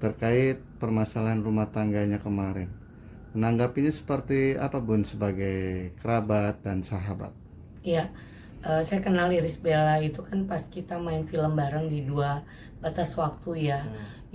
terkait permasalahan rumah tangganya kemarin. Menanggapinya seperti apa Bun sebagai kerabat dan sahabat? Iya, saya kenal Irish Bella itu kan pas kita main film bareng di Dua Batas Waktu ya.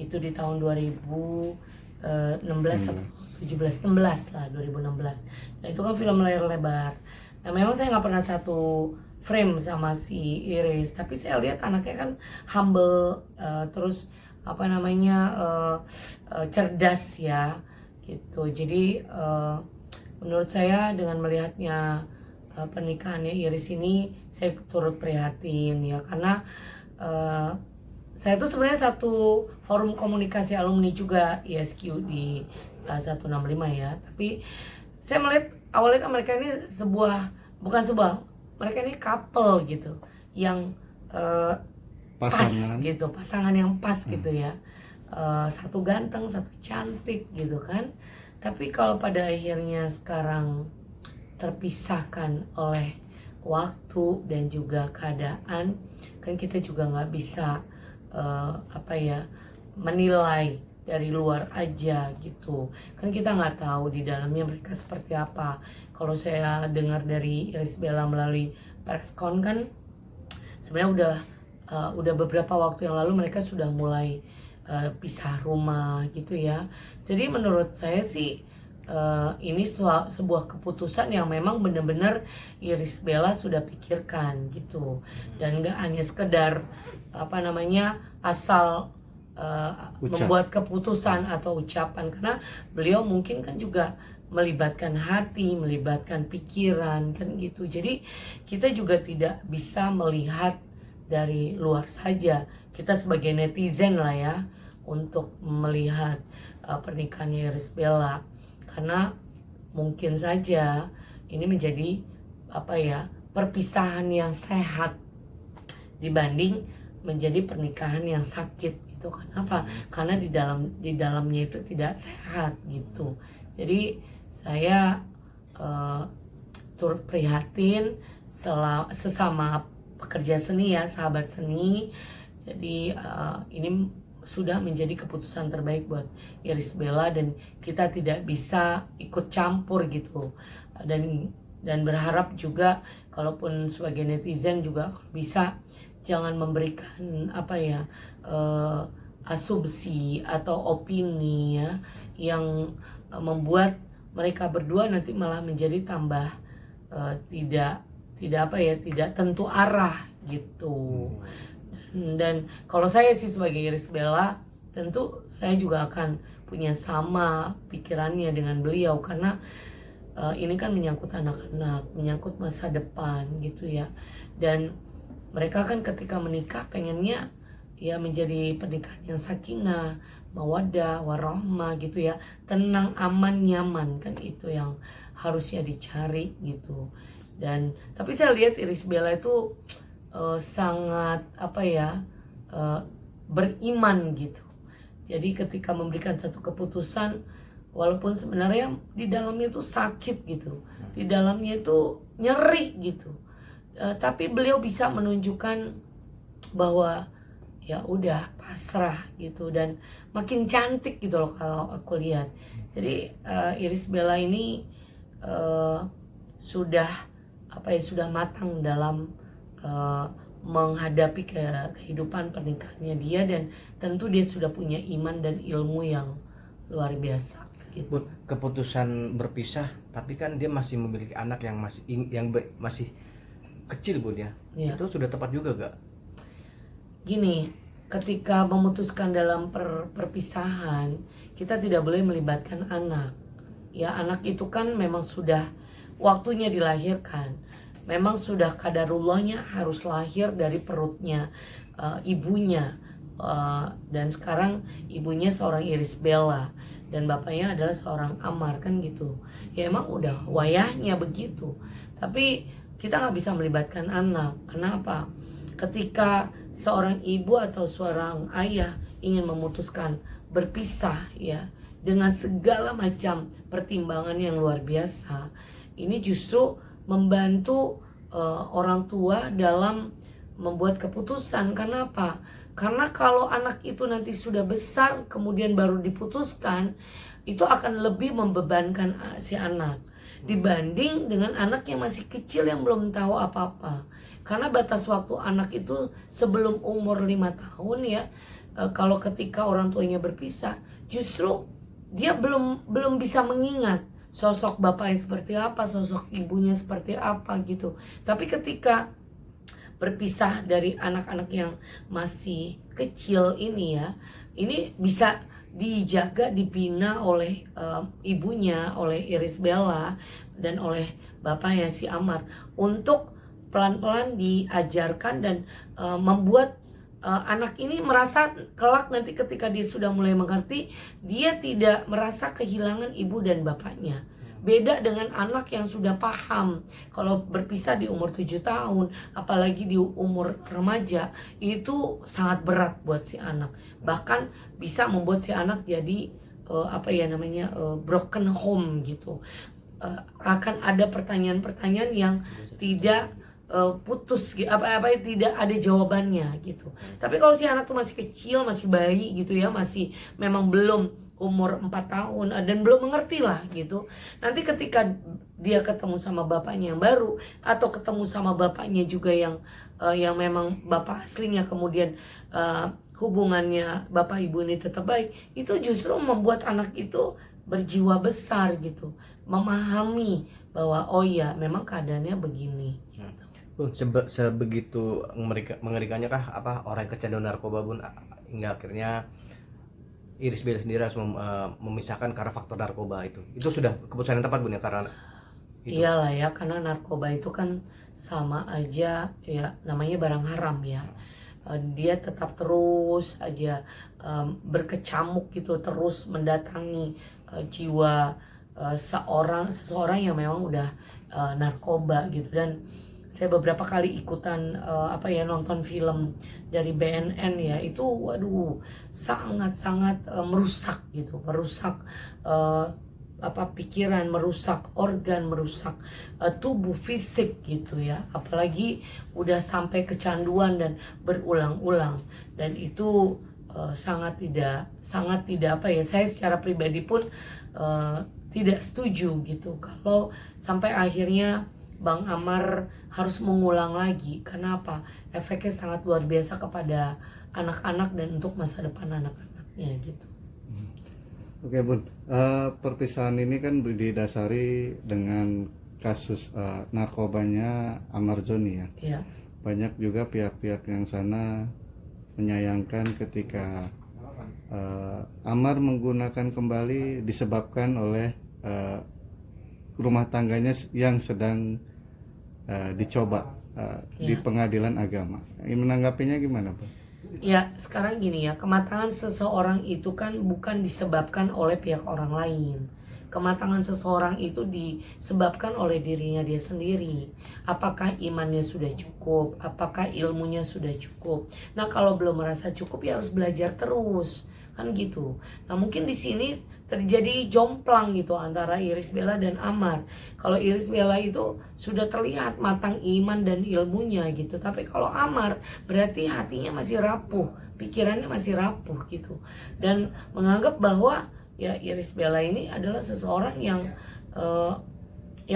Itu di tahun 2016 atau 17, 16 lah, 2016. Nah itu kan film layar lebar. Nah memang saya nggak pernah satu frame sama si Iris, tapi saya lihat anaknya kan humble, terus apa namanya, cerdas ya gitu. Jadi menurut saya dengan melihatnya pernikahannya Iris ini, saya turut prihatin ya, karena saya tuh sebenarnya satu forum komunikasi alumni juga ISQ di 165 ya, tapi saya melihat awalnya kan mereka ini mereka ini couple gitu yang pas gitu, pasangan yang pas gitu ya. Satu ganteng, satu cantik gitu kan. Tapi kalau pada akhirnya sekarang terpisahkan oleh waktu dan juga keadaan, kan kita juga nggak bisa menilai dari luar aja gitu. Kan kita nggak tahu di dalamnya mereka seperti apa. Kalau saya dengar dari Irish Bella melalui Perscon kan sebenarnya udah beberapa waktu yang lalu mereka sudah mulai pisah rumah gitu ya. Jadi menurut saya sih ini sebuah keputusan yang memang benar-benar Irish Bella sudah pikirkan gitu, dan nggak hanya sekedar asal membuat keputusan atau ucapan, karena beliau mungkin kan juga melibatkan hati, melibatkan pikiran kan gitu. Jadi kita juga tidak bisa melihat dari luar saja, kita sebagai netizen lah ya, untuk melihat pernikahannya Irish Bella, karena mungkin saja ini menjadi perpisahan yang sehat dibanding menjadi pernikahan yang sakit gitu. Kenapa? Karena di dalamnya itu tidak sehat gitu. Jadi saya turut prihatin sesama pekerja seni ya, sahabat seni. Jadi ini sudah menjadi keputusan terbaik buat Irish Bella, dan kita tidak bisa ikut campur gitu. Dan berharap juga kalaupun sebagai netizen juga bisa jangan memberikan asumsi atau opini ya, yang membuat mereka berdua nanti malah menjadi tambah tidak tentu arah gitu. Dan kalau saya sih sebagai Irish Bella, tentu saya juga akan punya sama pikirannya dengan beliau, karena ini kan menyangkut anak-anak, menyangkut masa depan gitu ya. Dan mereka kan ketika menikah pengennya ya menjadi pernikahan yang sakinah, mawaddah, warahmah gitu ya, tenang, aman, nyaman, kan itu yang harusnya dicari gitu. Dan tapi saya lihat Irish Bella itu sangat beriman gitu. Jadi ketika memberikan satu keputusan, walaupun sebenarnya di dalamnya itu sakit gitu, di dalamnya itu nyeri gitu, tapi beliau bisa menunjukkan bahwa ya udah pasrah gitu, dan makin cantik gitu loh kalau aku lihat. Jadi Irish Bella ini sudah matang dalam menghadapi kehidupan pernikahannya dia, dan tentu dia sudah punya iman dan ilmu yang luar biasa gitu. Keputusan berpisah, tapi kan dia masih memiliki anak yang masih kecil Bun ya. Itu sudah tepat juga gak? Gini, ketika memutuskan dalam perpisahan, kita tidak boleh melibatkan anak. Ya, anak itu kan memang sudah waktunya dilahirkan. Memang sudah qadarullahnya harus lahir dari perutnya ibunya. Dan sekarang ibunya seorang Irish Bella dan bapaknya adalah seorang Ammar kan gitu. Ya emang udah wayahnya begitu. Tapi kita nggak bisa melibatkan anak. Kenapa? Ketika seorang ibu atau seorang ayah ingin memutuskan berpisah ya, dengan segala macam pertimbangan yang luar biasa, ini justru membantu orang tua dalam membuat keputusan. Karena apa? Karena kalau anak itu nanti sudah besar kemudian baru diputuskan, itu akan lebih membebankan si anak dibanding dengan anak yang masih kecil yang belum tahu apa-apa. Karena batas waktu anak itu sebelum umur 5 tahun ya, kalau ketika orang tuanya berpisah, justru dia belum bisa mengingat sosok bapaknya seperti apa, sosok ibunya seperti apa gitu. Tapi ketika berpisah dari anak-anak yang masih kecil ini ya, ini bisa dijaga, dibina oleh ibunya, oleh Iris Bella dan oleh bapaknya si Amar untuk pelan-pelan diajarkan dan membuat anak ini merasa kelak nanti ketika dia sudah mulai mengerti, dia tidak merasa kehilangan ibu dan bapaknya. Beda dengan anak yang sudah paham. Kalau berpisah di umur 7 tahun, apalagi di umur remaja, itu sangat berat buat si anak. Bahkan bisa membuat si anak jadi broken home gitu. Akan ada pertanyaan-pertanyaan yang tidak putus, tidak ada jawabannya gitu. Tapi kalau si anak tuh masih kecil, masih bayi gitu ya, masih memang belum umur 4 tahun dan belum mengerti lah gitu. Nanti ketika dia ketemu sama bapaknya yang baru atau ketemu sama bapaknya juga yang memang bapak aslinya, kemudian hubungannya bapak ibu ini tetap baik, itu justru membuat anak itu berjiwa besar gitu, memahami bahwa oh iya memang keadaannya begini gitu. Bun, sebegitu mengerikannya kah orang yang kecanduan narkoba, Bun, hingga akhirnya Iris Bella sendiri harus memisahkan karena faktor narkoba itu sudah keputusan yang tepat, Bun, ya, karena itu. Iyalah ya, karena narkoba itu kan sama aja ya, namanya barang haram ya. Dia tetap terus aja berkecamuk gitu, terus mendatangi jiwa seseorang yang memang udah narkoba gitu. Dan saya beberapa kali ikutan nonton film dari BNN ya, itu waduh sangat-sangat merusak gitu, merusak pikiran, merusak organ, merusak tubuh fisik gitu ya, apalagi udah sampai kecanduan dan berulang-ulang. Dan itu sangat tidak saya secara pribadi pun tidak setuju gitu kalau sampai akhirnya Bang Amar harus mengulang lagi. Kenapa? Efeknya sangat luar biasa kepada anak-anak dan untuk masa depan anak-anaknya gitu. Oke Bun, perpisahan ini kan didasari dengan kasus narkobanya Amar Zoni ya. Iya. Banyak juga pihak-pihak yang sana menyayangkan ketika Amar menggunakan kembali disebabkan oleh rumah tangganya yang sedang dicoba di pengadilan agama. Menanggapinya gimana, Pak? Ya, sekarang gini ya, kematangan seseorang itu kan bukan disebabkan oleh pihak orang lain. Kematangan seseorang itu disebabkan oleh dirinya dia sendiri. Apakah imannya sudah cukup? Apakah ilmunya sudah cukup? Nah, kalau belum merasa cukup ya harus belajar terus, kan gitu. Nah, mungkin di sini terjadi jomplang gitu antara Iris Bella dan Amar. Kalau Iris Bella itu sudah terlihat matang iman dan ilmunya gitu, tapi kalau Amar berarti hatinya masih rapuh, pikirannya masih rapuh gitu, dan menganggap bahwa ya Iris Bella ini adalah seseorang yang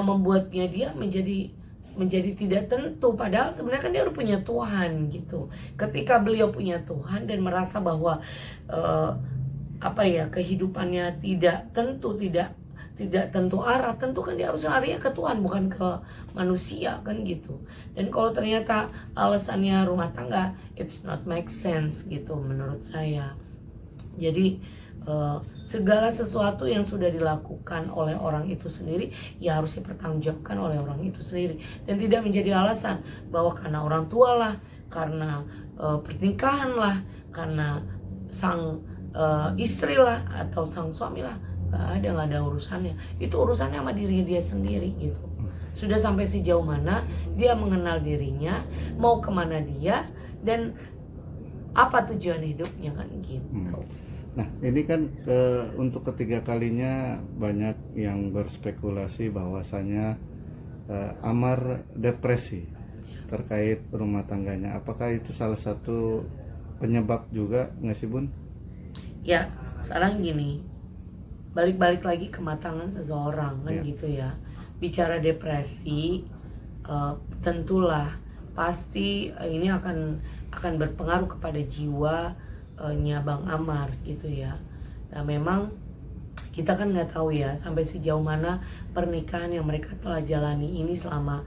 membuatnya dia menjadi tidak tentu, padahal sebenarnya kan dia udah punya Tuhan gitu. Ketika beliau punya Tuhan dan merasa bahwa kehidupannya tidak tentu arah, tentu kan dia harus larinya ke Tuhan, bukan ke manusia kan gitu. Dan kalau ternyata alasannya rumah tangga, it's not make sense gitu menurut saya. Jadi segala sesuatu yang sudah dilakukan oleh orang itu sendiri ya harus dipertanggungjawabkan oleh orang itu sendiri, dan tidak menjadi alasan bahwa karena orang tua lah, karena pernikahan lah, karena sang istri lah atau sang suami lah, nggak ada urusannya. Itu urusannya sama diri dia sendiri gitu. Sudah sampai sejauh mana dia mengenal dirinya, mau kemana dia, dan apa tujuan hidupnya kan gitu. Nah ini kan untuk ketiga kalinya banyak yang berspekulasi bahwasanya Amar depresi terkait rumah tangganya. Apakah itu salah satu penyebab juga nggak sih Bun? Ya, sekarang gini, balik-balik lagi kematangan seseorang kan Iya. gitu ya. Bicara depresi, tentulah pasti ini akan berpengaruh kepada jiwanya Bang Amar gitu ya. Nah memang kita kan nggak tahu ya sampai sejauh mana pernikahan yang mereka telah jalani ini selama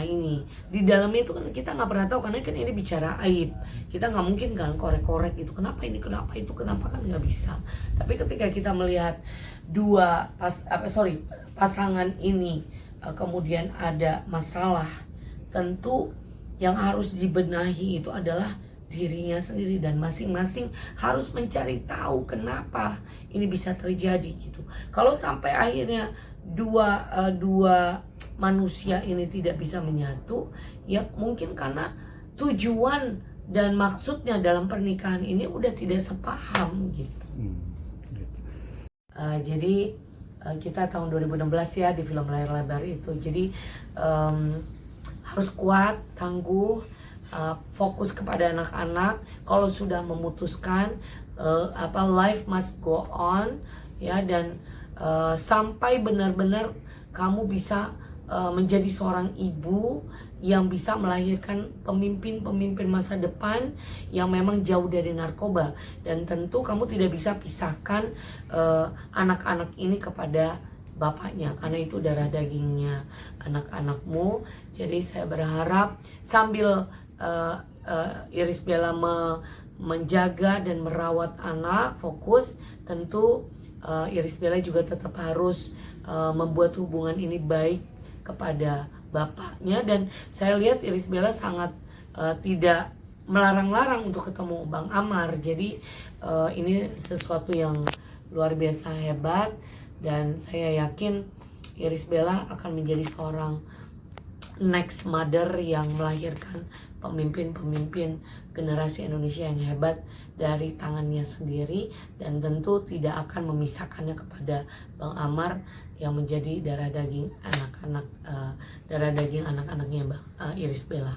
ini. Di dalamnya itu kan kita nggak pernah tahu karena kan ini bicara aib. Kita nggak mungkin kan korek-korek gitu. Kenapa ini, kenapa itu, kenapa, kan nggak bisa. Tapi ketika kita melihat pasangan ini kemudian ada masalah, tentu yang harus dibenahi itu adalah dirinya sendiri dan masing-masing harus mencari tahu kenapa ini bisa terjadi gitu. Kalau sampai akhirnya dua manusia ini tidak bisa menyatu, ya mungkin karena tujuan dan maksudnya dalam pernikahan ini udah tidak sepaham gitu. Gitu. Jadi kita tahun 2016 ya di film layar lebar itu. Jadi harus kuat, tangguh, fokus kepada anak-anak. Kalau sudah memutuskan life must go on ya, dan sampai benar-benar kamu bisa menjadi seorang ibu yang bisa melahirkan pemimpin masa depan yang memang jauh dari narkoba. Dan tentu kamu tidak bisa pisahkan anak-anak ini kepada bapaknya karena itu darah dagingnya anak-anakmu. Jadi saya berharap sambil Iris Bella menjaga dan merawat anak, fokus, tentu Iris Bella juga tetap harus membuat hubungan ini baik kepada bapaknya. Dan saya lihat Iris Bella sangat tidak melarang-larang untuk ketemu Bang Amar. Jadi ini sesuatu yang luar biasa hebat, dan saya yakin Iris Bella akan menjadi seorang next mother yang melahirkan pemimpin generasi Indonesia yang hebat dari tangannya sendiri, dan tentu tidak akan memisahkannya kepada Bang Amar yang menjadi darah daging anak-anaknya Bang Iris Bella.